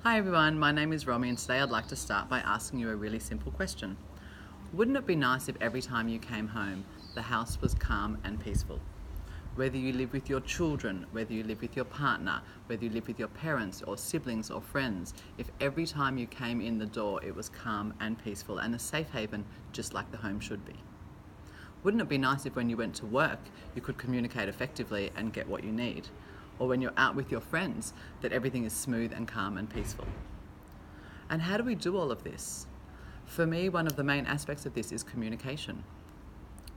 Hi everyone, my name is Romi and today I'd like to start by asking you a really simple question. Wouldn't it be nice if every time you came home, the house was calm and peaceful? Whether you live with your children, whether you live with your partner, whether you live with your parents or siblings or friends, if every time you came in the door it was calm and peaceful and a safe haven just like the home should be? Wouldn't it be nice if when you went to work you could communicate effectively and get what you need? Or when you're out with your friends, that everything is smooth and calm and peaceful? And how do we do all of this? For me, one of the main aspects of this is communication.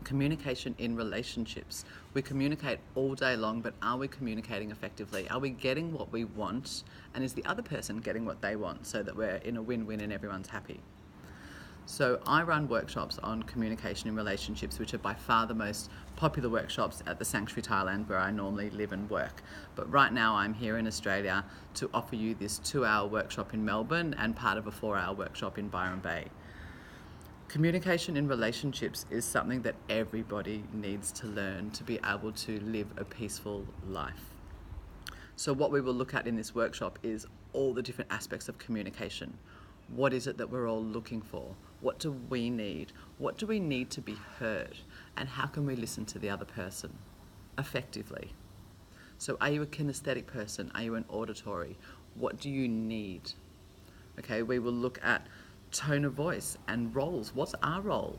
Communication in relationships. We communicate all day long, but are we communicating effectively? Are we getting what we want? And is the other person getting what they want so that we're in a win-win and everyone's happy? So I run workshops on communication in relationships, which are by far the most popular workshops at the Sanctuary Thailand where I normally live and work. But right now I'm here in Australia to offer you this 2-hour workshop in Melbourne and part of a 4-hour workshop in Byron Bay. Communication in relationships is something that everybody needs to learn to be able to live a peaceful life. So what we will look at in this workshop is all the different aspects of communication. What is it that we're all looking for? What do we need? What do we need to be heard? And how can we listen to the other person effectively? So are you a kinesthetic person? Are you an auditory? What do you need? Okay, we will look at tone of voice and roles. What's our role?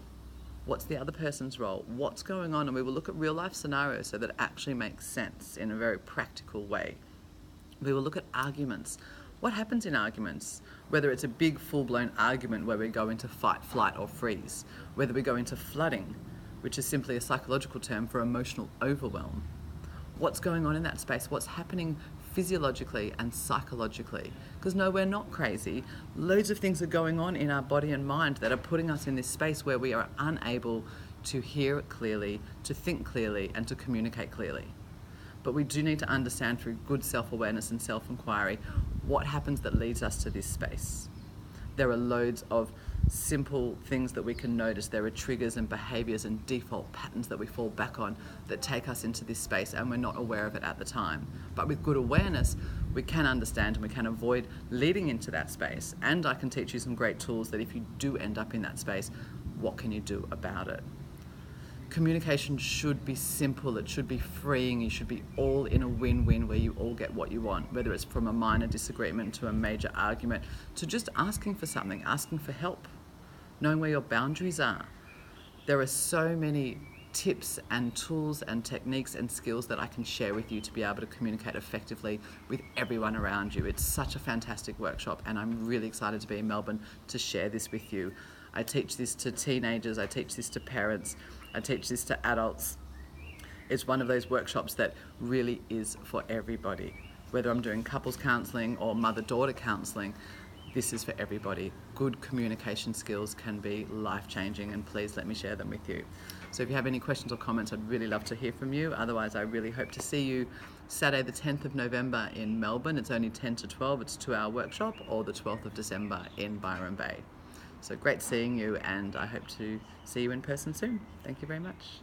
What's the other person's role? What's going on? And we will look at real life scenarios so that it actually makes sense in a very practical way. We will look at arguments. What happens in arguments? Whether it's a big full-blown argument where we go into fight, flight or freeze, whether we go into flooding, which is simply a psychological term for emotional overwhelm. What's going on in that space? What's happening physiologically and psychologically? Because no, we're not crazy. Loads of things are going on in our body and mind that are putting us in this space where we are unable to hear clearly, to think clearly and to communicate clearly. But we do need to understand through good self-awareness and self-inquiry what happens that leads us to this space. There are loads of simple things that we can notice. There are triggers and behaviours and default patterns that we fall back on that take us into this space and we're not aware of it at the time. But with good awareness, we can understand and we can avoid leading into that space. And I can teach you some great tools that if you do end up in that space, what can you do about it? Communication should be simple, it should be freeing, you should be all in a win-win where you all get what you want, whether it's from a minor disagreement to a major argument, to just asking for something, asking for help, knowing where your boundaries are. There are so many tips and tools and techniques and skills that I can share with you to be able to communicate effectively with everyone around you. It's such a fantastic workshop and I'm really excited to be in Melbourne to share this with you. I teach this to teenagers, I teach this to parents, I teach this to adults. It's one of those workshops that really is for everybody. Whether I'm doing couples counselling or mother-daughter counselling, this is for everybody. Good communication skills can be life-changing and please let me share them with you. So if you have any questions or comments, I'd really love to hear from you. Otherwise, I really hope to see you Saturday the 10th of November in Melbourne. It's only 10 to 12, it's a 2-hour workshop, or the 12th of December in Byron Bay. So great seeing you and I hope to see you in person soon. Thank you very much.